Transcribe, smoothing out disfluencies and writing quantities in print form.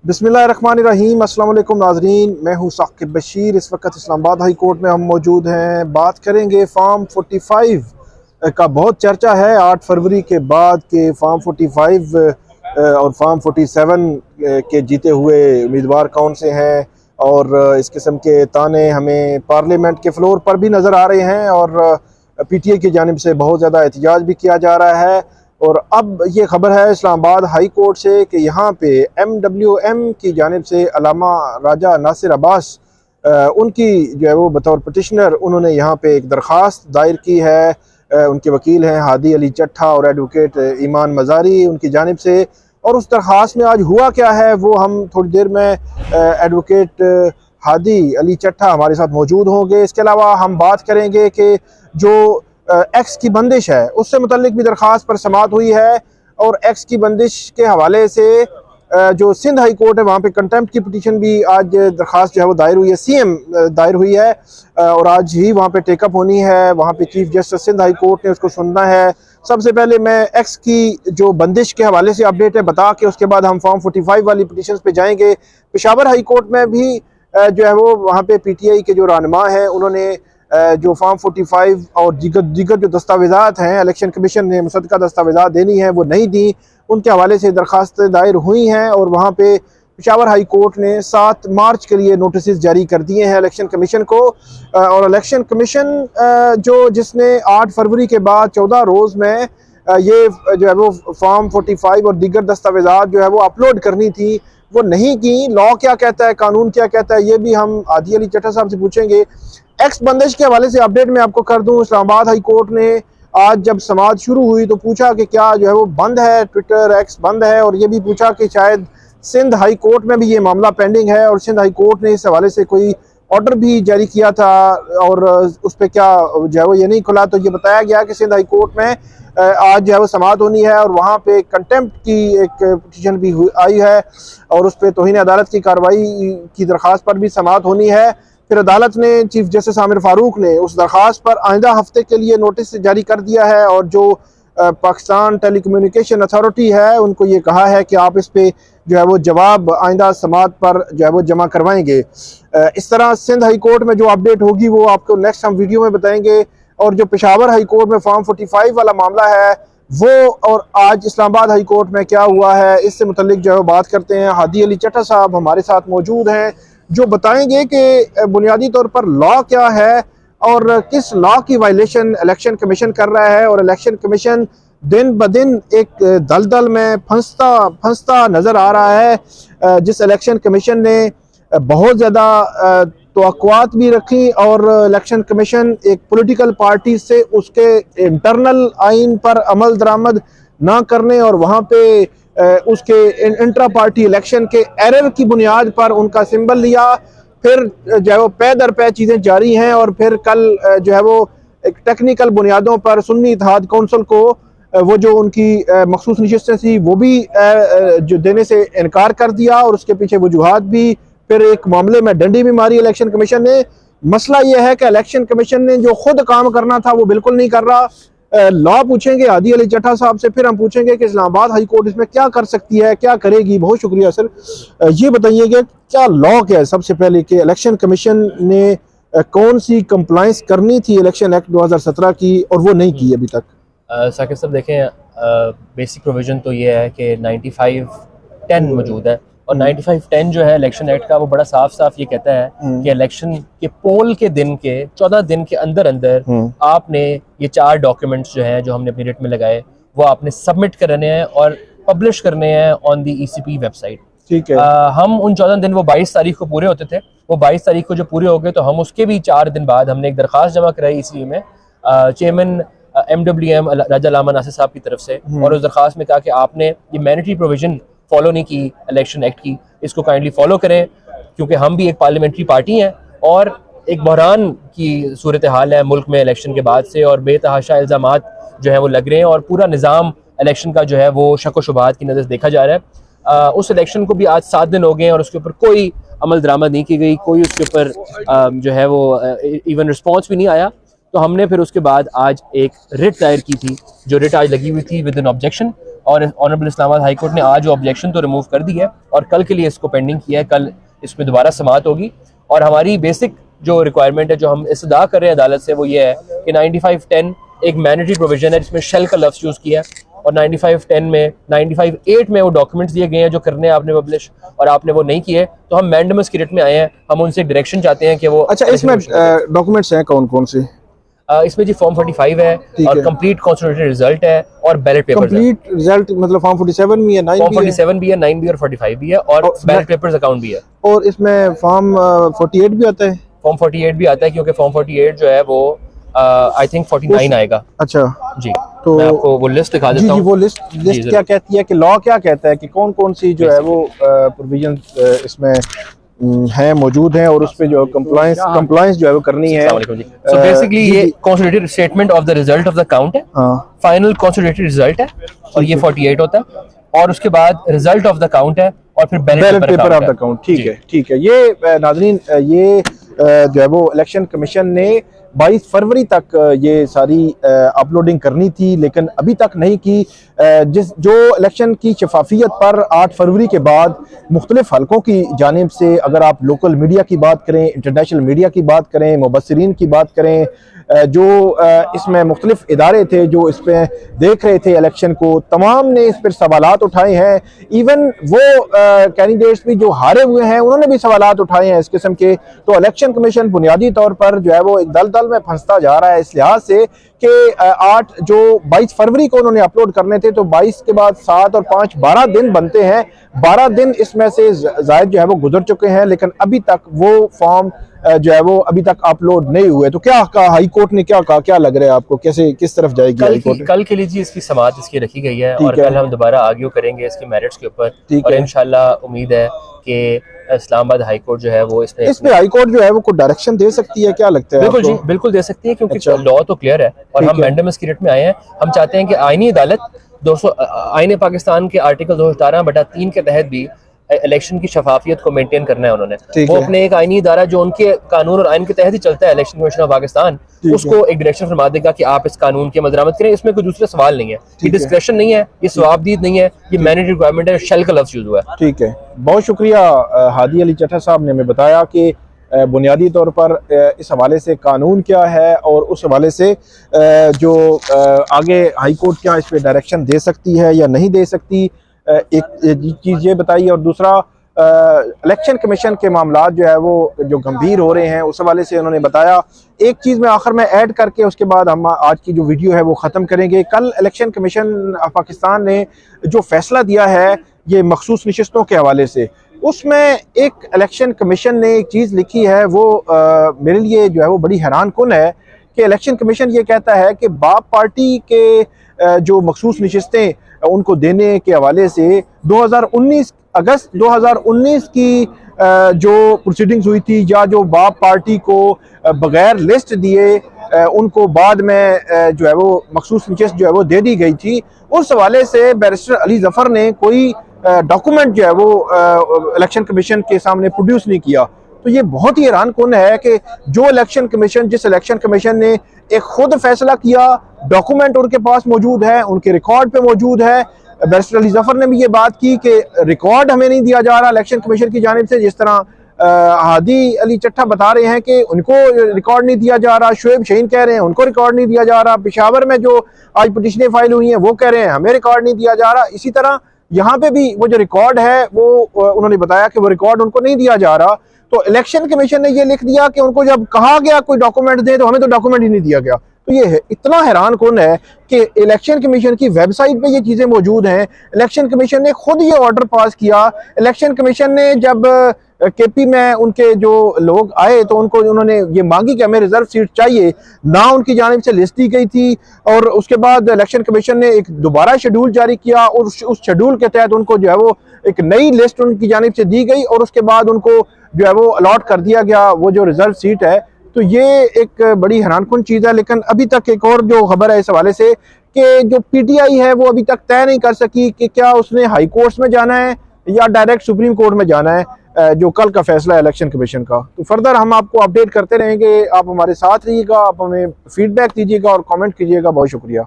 बिस्मिल्लाहिर्रहमानिर्रहीम। अस्सलाम वालेकुम नाज़रीन, मैं हूँ साकिब बशीर। इस वक्त इस्लामाबाद हाई कोर्ट में हम मौजूद हैं। बात करेंगे फार्म 45 का बहुत चर्चा है 8 फरवरी के बाद के फार्म 45 और फार्म 47 के जीते हुए उम्मीदवार कौन से हैं, और इस किस्म के ताने हमें पार्लियामेंट के फ्लोर पर भी नज़र आ रहे हैं और PTI की जानिब से बहुत ज़्यादा एहतजाज भी किया जा रहा है। और अब ये खबर है इस्लामाबाद हाई कोर्ट से कि यहाँ पे MWM की जानिब से अलामा राजा नासिर अब्बास उनकी जो है वो बतौर पटिशनर उन्होंने यहाँ पे एक दरख्वास्त दायर की है। उनके वकील हैं हादी अली चट्ठा और एडवोकेट ईमान मज़ारी उनकी जानिब से। और उस दरख्वास्त में आज हुआ क्या है वो हम थोड़ी देर में एडवोकेट हादी अली चट्ठा हमारे साथ मौजूद होंगे। इसके अलावा हम बात करेंगे कि जो एक्स की बंदिश है उससे मुतल्लिक भी दरख्वास्त पर समाअत हुई है, और एक्स की बंदिश के हवाले से जो सिंध हाई कोर्ट है वहाँ पे कंटेम्प्ट की पिटीशन भी आज दरख्वास्त जो है वो दायर हुई है, CM दायर हुई है और आज ही वहाँ पे टेकअप होनी है। वहाँ पे chief justice Sindh high court ने उसको सुनना है। सबसे पहले मैं एक्स की जो बंदिश के हवाले से अपडेट है बता के उसके बाद हम फॉर्म 45 वाली पिटीशन पे जाएंगे। पेशावर हाई कोर्ट में भी जो है वो वहाँ पे PTI के जो रहनुमा हैं उन्होंने जो फॉर्म 45 और दीगर जो दस्तावेज़ात हैं इलेक्शन कमीशन ने मुसद्दका दस्तावेज़ात देनी है वो नहीं दी, उनके हवाले से दरख्वास्तें दायर हुई हैं। और वहाँ पे पेशावर हाई कोर्ट ने 7 मार्च के लिए नोटिस जारी कर दिए हैं इलेक्शन कमीशन को। और इलेक्शन कमीशन जो जिसने 8 फरवरी के बाद 14 रोज़ में ये जो है वो फॉर्म 45 और दीगर दस्तावेज़ात जो है वो अपलोड करनी थी वो नहीं की। लॉ क्या कहता है, कानून क्या कहता है, ये भी हम हादी अली चट्ठा साहब से पूछेंगे। एक्स बंदिश के हवाले से अपडेट मैं आपको कर दूं। इस्लामाबाद हाई कोर्ट ने आज जब समाअत शुरू हुई तो पूछा कि क्या जो है वो बंद है, ट्विटर एक्स बंद है, और ये भी पूछा कि शायद सिंध हाई कोर्ट में भी ये मामला पेंडिंग है और सिंध हाई कोर्ट ने इस हवाले से कोई ऑर्डर भी जारी किया था और उस पर क्या जो है वो ये नहीं खुला। तो ये बताया गया कि सिंध हाई कोर्ट में आज जो है वो समाअत होनी है और वहाँ पे कंटेम्प्ट की एक पिटीशन भी आई है और उस पर तौहीन अदालत की कार्रवाई की दरख्वास्त पर भी समाअत होनी है। फिर अदालत ने चीफ जस्टिस आमिर फारूक ने उस दरख्वास्त पर आइंदा हफ्ते के लिए नोटिस जारी कर दिया है और जो पाकिस्तान टेलीकम्युनिकेशन अथॉरिटी है उनको ये कहा है कि आप इस पे जो है वो जवाब आइंदा समाअत पर जो है वो जमा करवाएंगे। इस तरह सिंध हाई कोर्ट में जो अपडेट होगी वो आपको नेक्स्ट हम वीडियो में बताएंगे। और जो पेशावर हाई कोर्ट में फॉर्म 45 वाला मामला है वो और आज इस्लामाबाद हाई कोर्ट में क्या हुआ है इससे मुतल्लिक जो है बात करते हैं। हादी अली चट्ठा साहब हमारे साथ मौजूद हैं जो बताएंगे कि बुनियादी तौर पर लॉ क्या है और किस लॉ की वायलेशन इलेक्शन कमीशन कर रहा है, और इलेक्शन कमीशन दिन ब दिन एक दलदल में फंसता नज़र आ रहा है। जिस इलेक्शन कमीशन ने बहुत ज़्यादा तवक्कुआत भी रखी और इलेक्शन कमीशन एक पॉलिटिकल पार्टी से उसके इंटरनल आइन पर अमल दरामद ना करने और वहाँ पे उसके इंट्रा पार्टी इलेक्शन के एरर की बुनियाद पर उनका सिंबल लिया, फिर जो है वो पे दर पे चीज़ें जारी हैं। और फिर कल जो है वो एक टेक्निकल बुनियादों पर सुन्नी इत्तेहाद कौंसिल को वो जो उनकी मखसूस नशिस्तें थी वो भी जो देने से इनकार कर दिया और उसके पीछे वजूहात भी, फिर एक मामले में डंडी भी मारी इलेक्शन कमीशन ने। मसला ये है कि इलेक्शन कमीशन ने जो खुद काम करना था वो बिल्कुल नहीं कर रहा। लॉ पूछेंगे हादी अली चट्ठा साहब से, फिर हम पूछेंगे कि इस्लामाबाद हाई कोर्ट इसमें क्या कर सकती है, क्या करेगी। बहुत शुक्रिया सर। ये बताइएगा क्या लॉ क्या है सबसे पहले कि इलेक्शन कमीशन ने कौन सी कंप्लाइंस करनी थी इलेक्शन एक्ट 2017 की और वो नहीं की अभी तक। साकिब साहब देखें, बेसिक प्रोविज़न तो ये है कि 9510 मौजूद है और 9510 जो है इलेक्शन एक्ट का वो बड़ा साफ ये कहता है कि इलेक्शन के पोल के दिन के 14 दिन के अंदर आपने ये 4 डॉक्यूमेंट्स जो हैं जो हमने अपनी रिट में लगाए वो आपने सबमिट करने हैं और पब्लिश करने हैं ऑन दी ECP वेबसाइट। ठीक है। हम उन 14 दिन वो 22 तारीख को पूरे होते थे, वो 22 तारीख को जो पूरे हो गए तो हम उसके भी 4 दिन बाद हमने एक दरख्वास्त जमा कराई ECP में चेयरमैन MWM राजा अलामा नासिर साहब की तरफ से, और उस दरख्वास्त में कहा कि आपने ये मैंडेटरी प्रोविजन फॉलो नहीं की इलेक्शन एक्ट की, इसको काइंडली फॉलो करें क्योंकि हम भी एक पार्लियामेंट्री पार्टी हैं और एक बहरान की सूरत हाल है मुल्क में इलेक्शन के बाद से और बेतहाशा इल्ज़ामात जो है वो लग रहे हैं और पूरा निज़ाम इलेक्शन का जो है वो शक व शुबहात की नज़र देखा जा रहा है। उस इलेक्शन को भी आज 7 दिन हो गए हैं और उसके ऊपर कोई अमल दरामद नहीं की गई, कोई उसके ऊपर जो है वो इवन रिस्पॉन्स भी नहीं आया। तो हमने फिर उसके बाद आज एक रिट दायर की थी, जो रिट आज लगी हुई थी विद एन ऑब्जेक्शन, और ऑनरेबल इस्लामाबाद हाई कोर्ट ने आज ऑब्जेक्शन तो रिमूव कर दी है और कल के लिए इसको पेंडिंग किया है। कल इसमें दोबारा समाअत होगी और हमारी बेसिक जो रिक्वायरमेंट है जो हम इस्तदा कर रहे हैं अदालत से वो ये है कि 9510 एक मैंडेटरी प्रोविजन है जिसमें शेल का लफ्ज़ यूज़ किया है और 9510 में 95.8 में वो डॉक्यूमेंट्स दिए गए हैं जो करने हैं आपने पब्लिश और आपने वो नहीं किए, तो हम मैंडेमस क्रिएट में आए हैं। हम उनसे डायरेक्शन चाहते हैं कि वो अच्छा इसमें डॉक्यूमेंट्स हैं कौन कौन से? इसमें जी फॉर्म 45 है और कंप्लीट कंसोलिडेटेड रिजल्ट है और बैलेट पेपर्स है। कंप्लीट रिजल्ट मतलब फॉर्म 47 भी है, 9 फॉर्म 47 भी है, 9 भी और 45 भी है और बैलेट पेपर्स अकाउंट भी है। और इसमें फॉर्म 48 भी आता है? फॉर्म 48 भी आता है क्योंकि फॉर्म 48 जो है वो आई थिंक 49 आएगा। अच्छा जी, तो मैं आपको वो लिस्ट दिखा देता हूँ। वो लिस्ट क्या कहती है कि लॉ क्या कहता है कि कौन कौन सी जो है वो प्रोविजन इसमें है मौजूद हैं और उस पे जो कंप्लायंस जो है वो करनी है। सो बेसिकली ये consolidated statement of the result of the account है, फाइनल कंसोलिडेटेड रिजल्ट है और ये 48 होता है और उसके बाद रिजल्ट ऑफ द अकाउंट है और फिर ballot paper of the account. ठीक है। ये नाज़रीन ये जो है वो इलेक्शन कमीशन ने 22 फरवरी तक ये सारी अपलोडिंग करनी थी लेकिन अभी तक नहीं की। जो इलेक्शन की शफाफियत पर 8 फरवरी के बाद मुख्तलिफ हलकों की जानिब से, अगर आप लोकल मीडिया की बात करें, इंटरनेशनल मीडिया की बात करें, मुबस्सिरीन की बात करें, जो इसमें मुख्तलिफ इदारे थे जो इस पे देख रहे थे इलेक्शन को, तमाम ने इस पर सवालात उठाए हैं। इवन वो कैंडिडेट्स भी जो हारे हुए हैं उन्होंने भी सवालात उठाए हैं इस किस्म के। तो इलेक्शन कमीशन बुनियादी तौर पर जो है वो एक दलदल में फंसता जा रहा है इस लिहाज से कि 22 फरवरी को उन्होंने अपलोड करने थे, तो 22 के बाद 7 और 5 12 दिन बनते हैं। 12 दिन इसमें से जायद जो है वो गुजर चुके हैं लेकिन अभी तक वो फॉर्म जो है वो अभी तक अपलोड नहीं हुए। तो क्या कहा हाई कोर्ट ने, क्या कहा, क्या लग रहा है आपको, कैसे किस तरफ जाएगी हाई कोर्ट? कल के लिए जी इसकी समाअत इसकी रखी गई है और कल हम दोबारा आर्ग्यू करेंगे इसके मेरिट्स के ऊपर और इंशाल्लाह उम्मीद है कि इस्लामाबाद हाई कोर्ट जो है वो इस पे हाई कोर्ट जो है वो कुछ डायरेक्शन दे सकती है, क्या लगता है? बिल्कुल जी, बिल्कुल दे सकती है क्योंकि लॉ तो क्लियर है और हम मैंडेमस क्रिएट में आए हैं। हम चाहते हैं कि आईनी अदालत 200 आईने पाकिस्तान के आर्टिकल 217/3 के तहत भी इलेक्शन की शफाफियत को मेंटेन करना है उन्होंने। वो अपने एक आईनी इदारा जो उनके कानून और आइन के तहत ही चलता है, इलेक्शन कमीशन ऑफ पाकिस्तान, उसको एक डायरेक्शन फरमा देगा कि आप इस कानून की मदरामत करें। इसमें कोई दूसरा सवाल नहीं है, ये डिस्क्रेशन नहीं है, ये सवाबदीद नहीं है, ये मैंडेटरी रिक्वायरमेंट है, शेल का लफ्ज़ यूज हुआ है। ठीक है, बहुत शुक्रिया हादी अली चट्टा साहब ने हमें बताया कि बुनियादी तौर पर इस हवाले से कानून क्या है और उस हवाले से जो आगे हाई कोर्ट क्या इस पर डायरेक्शन दे सकती है या नहीं दे सकती, एक चीज़ ये बताइए। और दूसरा, इलेक्शन कमीशन के मामला जो है वो जो गंभीर हो रहे हैं उस हवाले से उन्होंने बताया। एक चीज़ में आखिर में ऐड करके उसके बाद हम आज की जो वीडियो है वो ख़त्म करेंगे। कल इलेक्शन कमीशन पाकिस्तान ने जो फैसला दिया है ये मखसूस नशिस्तों के हवाले से, उसमें एक इलेक्शन कमीशन ने एक चीज़ लिखी है वो मेरे लिए जो है वो बड़ी हैरान कुन है कि इलेक्शन कमीशन ये कहता है कि बाप पार्टी के जो मखसूस नशिस्तें उनको देने के हवाले से 2019 अगस्त 2019 की जो प्रोसीडिंग्स हुई थी या जो बाप पार्टी को बगैर लिस्ट दिए उनको बाद में जो है वो मखसूस नशिस्त जो है वो दे दी गई थी, उस हवाले से बैरिस्टर अली जफर ने कोई डॉक्यूमेंट जो है वो इलेक्शन कमीशन के सामने प्रोड्यूस नहीं किया। तो ये बहुत ही हैरान कुन है कि जो इलेक्शन कमीशन, जिस इलेक्शन कमीशन ने एक खुद फैसला किया, डॉक्यूमेंट उनके पास मौजूद है, उनके रिकॉर्ड पे मौजूद है। बैरिस्टर अली जफर ने भी ये बात की कि रिकॉर्ड हमें नहीं दिया जा रहा इलेक्शन कमीशन की जानिब से, जिस तरह हादी अली चट्टा बता रहे हैं कि उनको रिकॉर्ड नहीं दिया जा रहा, शुएब शहीन कह रहे हैं उनको रिकॉर्ड नहीं दिया जा रहा, पेशावर में जो आज पिटीशनें फाइल हुई हैं वो कह रहे हैं हमें रिकॉर्ड नहीं दिया जा रहा। इसी तरह यहाँ पे भी वो जो रिकॉर्ड है वो उन्होंने बताया कि वो रिकॉर्ड उनको नहीं दिया जा रहा। तो इलेक्शन कमीशन ने ये लिख दिया कि उनको जब कहा गया कोई डॉक्यूमेंट दे तो हमें तो डॉक्यूमेंट ही नहीं दिया गया। तो ये है, इतना हैरान कौन है कि इलेक्शन कमीशन की वेबसाइट पे ये चीज़ें मौजूद हैं। इलेक्शन कमीशन ने खुद ये ऑर्डर पास किया। इलेक्शन कमीशन ने जब केपी में उनके जो लोग आए तो उनको उन्होंने ये मांगी कि हमें रिजर्व सीट चाहिए, ना उनकी जानिब से लिस्ट दी गई थी। और उसके बाद इलेक्शन कमीशन ने एक दोबारा शेड्यूल जारी किया और उस शेड्यूल के तहत उनको जो है वो एक नई लिस्ट उनकी जानिब से दी गई और उसके बाद उनको जो है वो अलॉट कर दिया गया वो जो रिजर्व सीट है। तो ये एक बड़ी हैरानकुन चीज़ है। लेकिन अभी तक एक और जो खबर है इस हवाले से कि जो पीटीआई है वो अभी तक तय नहीं कर सकी कि क्या उसने हाई कोर्ट में जाना है या डायरेक्ट सुप्रीम कोर्ट में जाना है, जो कल का फैसला है इलेक्शन कमीशन का। तो फर्दर हम आपको अपडेट करते रहेंगे। आप हमारे साथ रहिएगा, आप हमें फीडबैक दीजिएगा और कमेंट कीजिएगा। बहुत शुक्रिया।